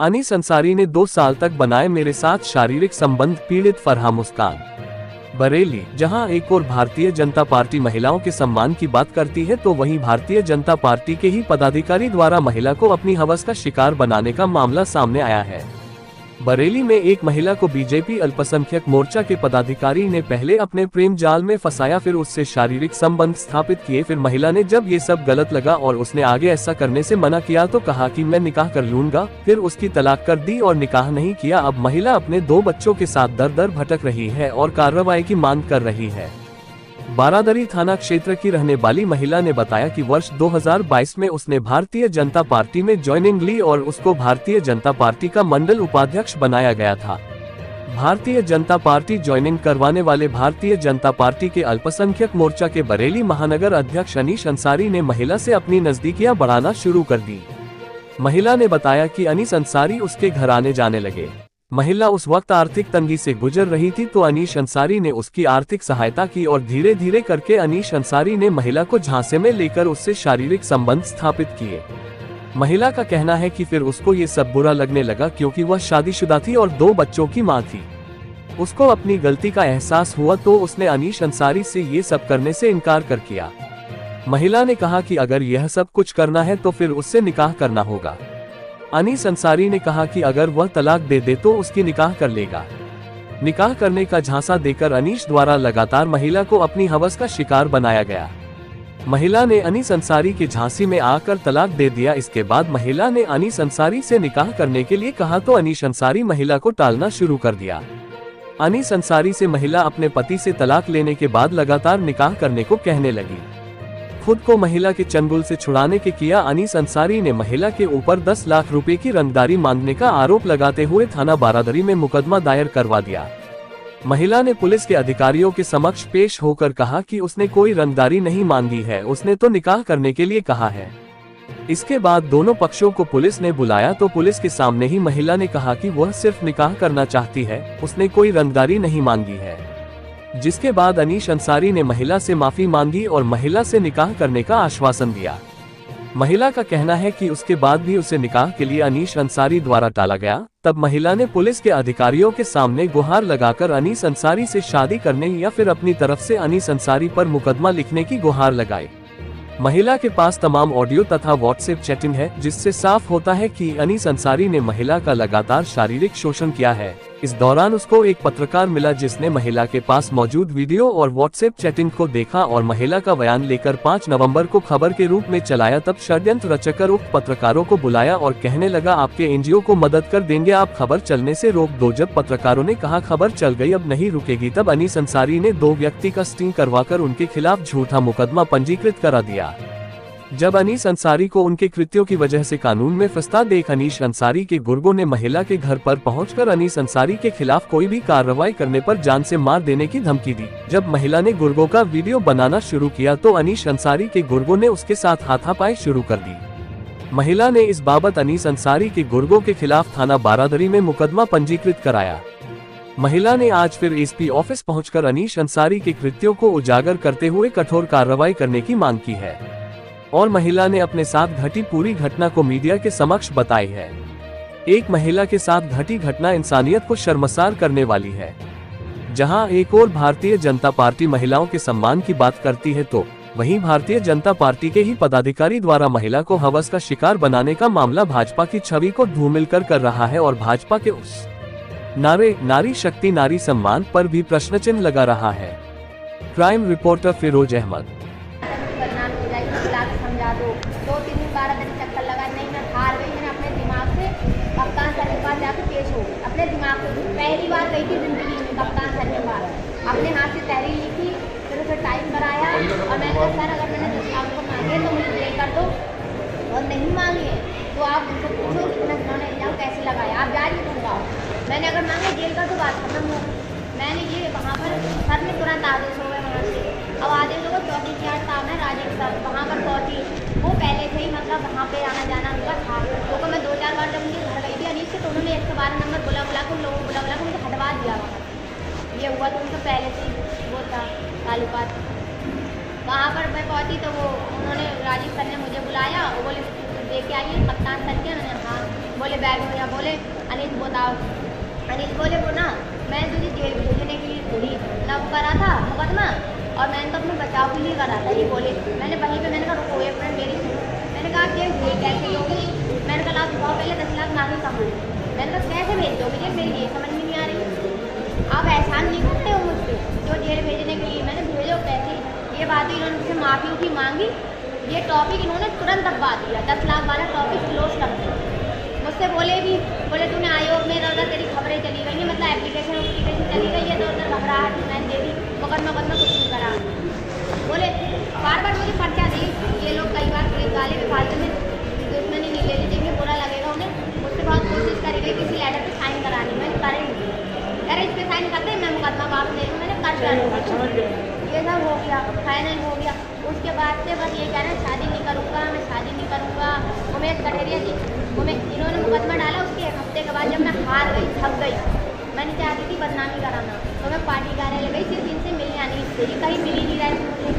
अनीस अंसारी ने 2 साल तक बनाए मेरे साथ शारीरिक संबंध, पीड़ित फरहा मुस्कान। बरेली, जहां एक और भारतीय जनता पार्टी महिलाओं के सम्मान की बात करती है तो वहीं भारतीय जनता पार्टी के ही पदाधिकारी द्वारा महिला को अपनी हवस का शिकार बनाने का मामला सामने आया है। बरेली में एक महिला को बीजेपी अल्पसंख्यक मोर्चा के पदाधिकारी ने पहले अपने प्रेम जाल में फंसाया, फिर उससे शारीरिक संबंध स्थापित किए। फिर महिला ने जब ये सब गलत लगा और उसने आगे ऐसा करने से मना किया तो कहा कि मैं निकाह कर लूंगा, फिर उसकी तलाक कर दी और निकाह नहीं किया। अब महिला अपने 2 बच्चों के साथ दर दर भटक रही है और कार्रवाई की मांग कर रही है। बारादरी थाना क्षेत्र की रहने वाली महिला ने बताया कि वर्ष 2022 में उसने भारतीय जनता पार्टी में ज्वाइनिंग ली और उसको भारतीय जनता पार्टी का मंडल उपाध्यक्ष बनाया गया था। भारतीय जनता पार्टी ज्वाइनिंग करवाने वाले भारतीय जनता पार्टी के अल्पसंख्यक मोर्चा के बरेली महानगर अध्यक्ष अनीस अंसारी ने महिला से अपनी नजदीकियां बढ़ाना शुरू कर दी। महिला ने बताया कि अनीस अंसारी उसके घर आने जाने लगे। महिला उस वक्त आर्थिक तंगी से गुजर रही थी तो अनीस अंसारी ने उसकी आर्थिक सहायता की और धीरे धीरे करके अनीस अंसारी ने महिला को झांसे में लेकर उससे शारीरिक संबंध स्थापित किए। महिला का कहना है कि फिर उसको ये सब बुरा लगने लगा क्योंकि वह शादीशुदा थी और 2 बच्चों की मां थी। उसको अपनी गलती का एहसास हुआ तो उसने अनीस अंसारी से ये सब करने से इनकार कर किया। महिला ने कहा कि अगर यह सब कुछ करना है तो फिर उससे निकाह करना होगा। अनीस अंसारी ने कहा कि अगर वह तलाक दे दे तो उसकी निकाह कर लेगा। निकाह करने का झांसा देकर अनीस द्वारा लगातार महिला को अपनी हवस का शिकार बनाया गया। महिला ने अनीस अंसारी के झांसे में आकर तलाक दे दिया। इसके बाद महिला ने अनीस अंसारी से निकाह करने के लिए कहा तो अनीस अंसारी महिला को टालना शुरू कर दिया। अनीस अंसारी से महिला अपने पति से तलाक लेने के बाद लगातार निकाह करने को कहने लगी। खुद को महिला के चंगुल से छुड़ाने के किया अनीस अंसारी ने महिला के ऊपर 10 लाख रुपए की रंगदारी मांगने का आरोप लगाते हुए थाना बारादरी में मुकदमा दायर करवा दिया। महिला ने पुलिस के अधिकारियों के समक्ष पेश होकर कहा कि उसने कोई रंगदारी नहीं मांगी है, उसने तो निकाह करने के लिए कहा है। इसके बाद दोनों पक्षों को पुलिस ने बुलाया तो पुलिस के सामने ही महिला ने कहा कि वह सिर्फ निकाह करना चाहती है, उसने कोई रंगदारी नहीं मांगी है। जिसके बाद अनीस अंसारी ने महिला से माफी मांगी और महिला से निकाह करने का आश्वासन दिया। महिला का कहना है कि उसके बाद भी उसे निकाह के लिए अनीस अंसारी द्वारा टाला गया। तब महिला ने पुलिस के अधिकारियों के सामने गुहार लगाकर अनीस अंसारी से शादी करने या फिर अपनी तरफ से अनीस अंसारी पर मुकदमा लिखने की गुहार लगाई। महिला के पास तमाम ऑडियो तथा व्हाट्सएप चैटिंग है जिससे साफ होता है कि अनीस अंसारी ने महिला का लगातार शारीरिक शोषण किया है। इस दौरान उसको एक पत्रकार मिला जिसने महिला के पास मौजूद वीडियो और व्हाट्सएप चैटिंग को देखा और महिला का बयान लेकर 5 नवंबर को खबर के रूप में चलाया। तब षड्यंत्र रचकर उक्त पत्रकारों को बुलाया और कहने लगा आपके एनजीओ को मदद कर देंगे, आप खबर चलने से रोक दो। जब पत्रकारों ने कहा खबर चल गई अब नहीं रुकेगी, तब अनीस अंसारी ने 2 व्यक्ति का स्टिंग करवाकर उनके खिलाफ झूठा मुकदमा पंजीकृत करा दिया। जब अनीस अंसारी को उनके कृत्यों की वजह से कानून में फंसता देख अनीस अंसारी के गुर्गों ने महिला के घर पर पहुंचकर अनीस अंसारी के खिलाफ कोई भी कार्रवाई करने पर जान से मार देने की धमकी दी। जब महिला ने गुर्गों का वीडियो बनाना शुरू किया तो अनीस अंसारी के गुर्गों ने उसके साथ हाथापाई शुरू कर दी। महिला ने इस बाबत अनीस अंसारी के गुर्गों के खिलाफ थाना बारादरी में मुकदमा पंजीकृत कराया। महिला ने आज फिर एसपी ऑफिस पहुंचकर अनीस अंसारी के कृत्यों को उजागर करते हुए कठोर कार्रवाई करने की मांग की है और महिला ने अपने साथ घटी पूरी घटना को मीडिया के समक्ष बताई है। एक महिला के साथ घटी घटना इंसानियत को शर्मसार करने वाली है। जहां एक और भारतीय जनता पार्टी महिलाओं के सम्मान की बात करती है तो वहीं भारतीय जनता पार्टी के ही पदाधिकारी द्वारा महिला को हवस का शिकार बनाने का मामला भाजपा की छवि को धूमिल कर रहा है और भाजपा के उस नारे नारी शक्ति नारी सम्मान पर भी प्रश्न चिन्ह लगा रहा है। Crime reporter Firoz Ahmad. 2-3 दिन बारादरी चक्कर लगा, नहीं मैं हार गई। मैंने अपने दिमाग से कप्तान सर के पास जाकर पेश हो गई। अपने दिमाग से पहली बार गई थी जिंदगी में कप्तान सर के पास, अपने हाथ से तहरीर लिखी, फिर उसे टाइप कराया और मैंने कहा सर अगर मैंने 10 लाख रुपये मांगे तो मुझे ये कर दो और नहीं मांगे तो आप उनसे पूछो कि उन्होंने एग्जाम कैसे लगाया, आप जारी दूंगा। मैंने अगर मांगे जेल का तो बात खत्म हो। मैंने ये वहाँ पर सर ने तुरंत आदेश हो गए वहाँ से। अब आदेश हो गए 34 साहब है राजेश सर वहाँ पर पहुँची। वो पहले से ही मतलब वहाँ पे आना जाना उनका था, क्योंकि मैं 2-4 बार जब उनके घर गई थी अनीस से तो उन्होंने 112 नंबर बुला के उन लोगों को बुला के उनको हटवा दिया। वहाँ ये हुआ तो उनका पहले से वो था ताल्लुकात। वहाँ पर मैं पहुँची तो वो उन्होंने राजीव सर ने मुझे बुलाया और बोले दे के आइए कप्तान सर के। मैंने हाँ। बोले बैग में, या बोले अनिल बताओ। अनिल बोले वो ना मैं तुझे जेल भेजने के लिए थोड़ी ना वो करा था मुकदमा, और मैंने तो अपने बचाव के लिए करा था, ये बोले। मैंने वहीं पे मैंने कहा रुको एक मिनट मेरी सुनो। मैंने कहा जेल भेज कैसे लोगे? मैंने कहा लाओ दिखाओ पहले 10 लाख मांगी कहाँ। मैंने कहा कैसे भेज दोगे जेल, मेरी ये समझ में नहीं आ रही। आप एहसान नहीं करते हो मुझ पर जो जेल भेजने के लिए। मैंने भेजो पैसे, ये बात इन्होंने मुझसे माफ़ी उफ़ी मांगी। ये टॉपिक इन्होंने तुरंत दबा दिया, 10 लाख वाला टॉपिक क्लोज कर दिया। मुझसे बोले भी, बोले तूने आयोग में इधर तेरी खबरें चली गई हैं, मतलब एप्लीकेशन चली गई है तो उधर घबराहट मैंने दे दी, मुकदमा कुछ नहीं करा। बोले बार बार मुझे पर्चा दी। ये लोग कई बार पुलिस वाले भी फालतू में दुश्मनी नहीं ले लीजिए, बुरा लगेगा उन्हें। मुझसे बहुत कोशिश करी गई किसी लेटर पर साइन करानी, मैंने करे नहीं। अरे इस पर साइन करते मैं मुकदमा वापस ले लूँ, मैंने कर डाला। ये सब हो गया, फाइनल हो गया। उसके बाद से बस ये कह रहे हैं शादी नहीं करूँगा, मैं शादी नहीं करूँगा। उमेश कटेरिया जी इन्होंने मुकदमा डाला। उसके एक हफ्ते के बाद जब मैं हार गई, थक गई, मैंने चाहती थी बदनामी कराना, तो मैं पार्टी कार्यालय गई, सिर्फ इनसे मिलने आनी थी। ये कहीं मिली नहीं रही मुझे।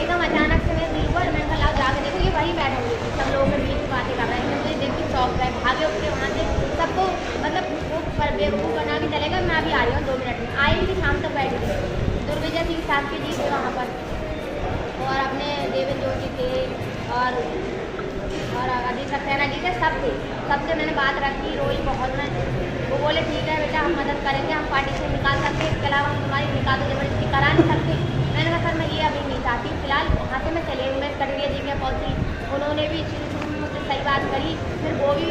एकदम अचानक से मेरे दिल पर मैंने कहा जाके देखो, ये वहीं बैठे हुए थे, सब लोगों के बीच में बातें कर रहे थे। मुझे देख के शौक गए, भागे उठे वहाँ से, सबको मतलब वो पर बेवकूफ़ बना के चलेगा। मैं अभी आ रही हूँ 2 मिनट में। आई थी शाम तक बैठ गई। दुर्विजय सिंह साहब के जी थे वहाँ पर, और अपने देवेंद्र जोशी थे, और अजीत सक्सेना जी थे, सब थे। सबसे मैंने बात रखी, रोई बहुत मैं। वो बोले ठीक है बेटा हम मदद करेंगे, हम पार्टी से निकाल सकते हैं, इसके अलावा हम तुम्हारी निकाल जबरदस्ती करा नहीं सकते। मैंने कहा सर मैं ये अभी नहीं चाहती, फिलहाल वहाँ से मैं चले हूँ। मैं कटरिया जी के पहुँची, उन्होंने भी मुझसे सही बात करी। फिर वो भी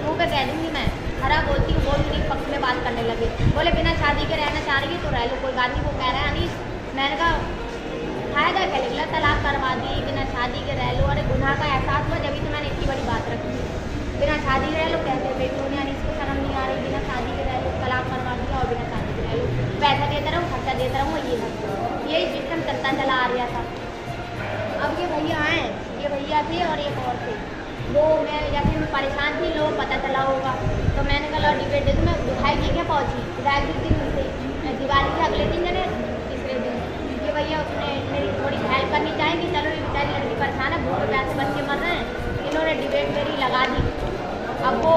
मुँह पे कह दूँगी मैं, खराब बोलती हूँ, वो भी मेरे पक्ष में बात करने लगे। बोले बिना शादी के रहना चाह रही है तो रह लो, कोई बात नहीं। वो कह रहा है अनीस, मैंने कहा फायदा क्या निकला, तलाक करवा दी, बिना शादी के रह लो। अरे गुनाह का एहसास हुआ जब तो मैंने इतनी बड़ी बात रखी। बिना शादी के रह लो कैसे? बेटियों ने अनीस को शर्म नहीं आ रही, बिना शादी के रह लो, तलाक करवा दिया और बिना शादी के रह लो, पैसा देता रहूँ, खर्चा देता रहूँ, यही सिस्टम चलता चला आ रहा था। अब ये भैया आए, ये भैया थे और एक और थे, वो मैं जैसे मैं परेशान थी, लोग पता चला होगा, तो मैंने कहा डिबेट दे दूँ। मैं विधायक जी के पहुँची, विधायक जी दिन से दिवाली के अगले दिन जने तीसरे दिन ये भैया उसने मेरी थोड़ी हेल्प करनी चाहेंगी, चलो ये बेचारी लड़की परेशान है, भूख प्यासे बच्चे मर रहे हैं, इन्होंने डिबेट मेरी लगा दी। अब वो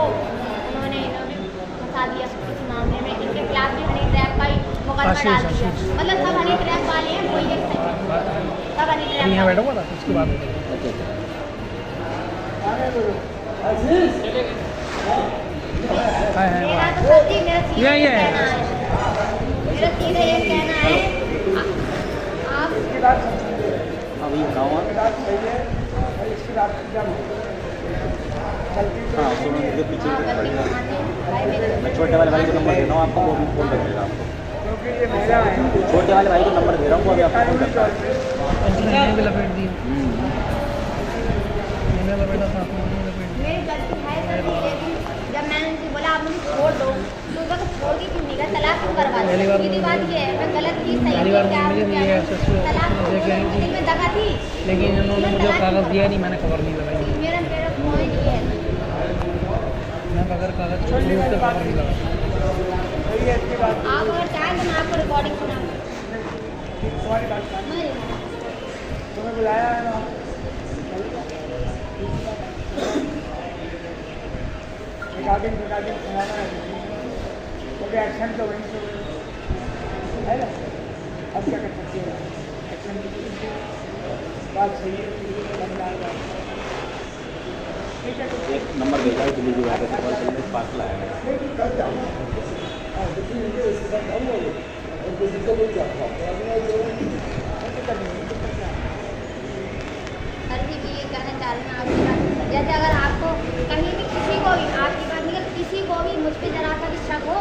उन्होंने फंसा दिया इस मामले में, इनके खिलाफ भी हनी ट्रैप का ही मुकदमा डाल दिया। मतलब सब हनी ट्रैप वाले हैं, कोई एक सही है, सब हनी ट्रैप मेरा तो सच्ची मेरा सीधा ये कहना है आप अभी बताओ हाँ सुनो मुझे पीछे मैं छोटे वाले भाई को नंबर दे रहा हूँ आपको, वो भी फोन कर देगा आपको। छोटे वाले भाई को नंबर दे रहा हूँ, वो अभी आपको फोन करता है। मेरी गलती है सर, लेकिन जब मैंने उनसे बोला आप मुझे छोड़ दो तो उनका तो छोड़ दी क्यों नहीं, तलाक क्यों करवा दी? सीधी बात ये है, मैं गलत थी सही थी क्या तलाक में दगा थी, लेकिन उन्होंने मुझे कागज़ दिया नहीं, मैंने खबर नहीं लगाई। मेरा पॉइंट ये है मैं अगर कागज़ छोड़ दूँ तो खबर नहीं लगा। आप अगर चाहें तो मैं आपको रिकॉर्डिंग सुना बुलाया है ना, रिकॉर्डिंग सुनाना है, क्योंकि एक्शन तो वहीं से है ना। अब क्या कर सकते हैं, एक्शन बात सही है, ठीक है। एक नंबर भेजा है दिल्ली की वजह से कॉल करने पास लाया सर जी ये कहना चाह रहे हैं आपकी बात, जैसे अगर आपको कहीं भी किसी को भी आपकी बात नहीं किसी को भी मुझ पर जरा सा भी शक हो,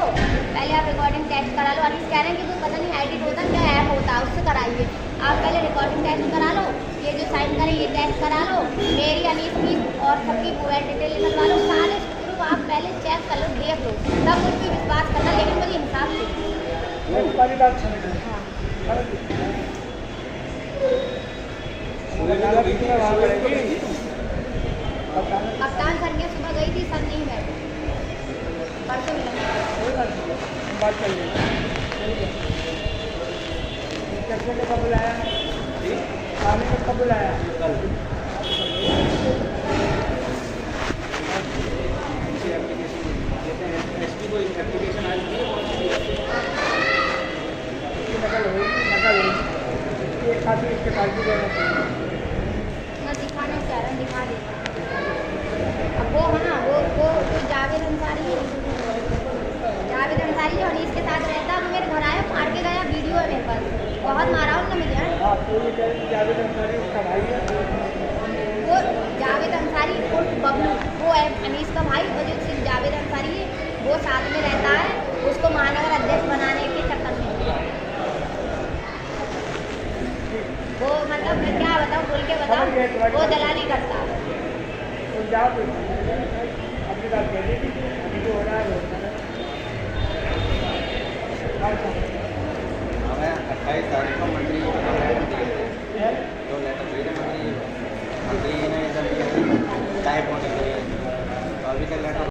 पहले आप रिकॉर्डिंग टेस्ट करा लो। अभी कह रहे हैं कि कोई पता नहीं एडिट होता क्या ऐप होता है, उससे कराइए। आप पहले रिकॉर्डिंग टेस्ट करा लो, ये जो साइन करें ये टेस्ट करा लो, मेरी अनीस की और सबकी मोबाइल डिटेल निकलवा लो, सारे प्रूफ आप पहले चेक कर लो, देख लो, तब मुझ पर विश्वास करना, लेकिन मुझे इंसाफ कप्तान सर के सुबह गई थी, सर नहीं बैठे, परसों बात करिए कैसे कब बुलाया, खाने में कब बुलाया, पार्टी देना चाहिए। ना दिखाने चाह रहे हैं, दिखा दे। अब वो है ना, वो जो जावेद अंसारी है, जावेद अंसारी जो हनीश के साथ रहता है, वो मेरे घर आया, मार के गया, वीडियो है मेरे पास, बहुत मारा उन्होंने मुझे। आप तो ये कह रहे हैं जावेद अंसारी उसका भाई है? वो जावेद अंसारी उर्फ बबलू, वो है अनीस का भाई, और जो जावेद अंसारी है वो साथ में रहता है, उसको महानगर अध्यक्ष बनाने के चक्कर में। वो मतलब मैं क्या बताऊँ, बोल के बताऊँ, वो दलाली करता है। तो जाओ तो अपनी बात कह दी, अभी जो हो रहा है वो हमें 28 तारीख को मंत्री को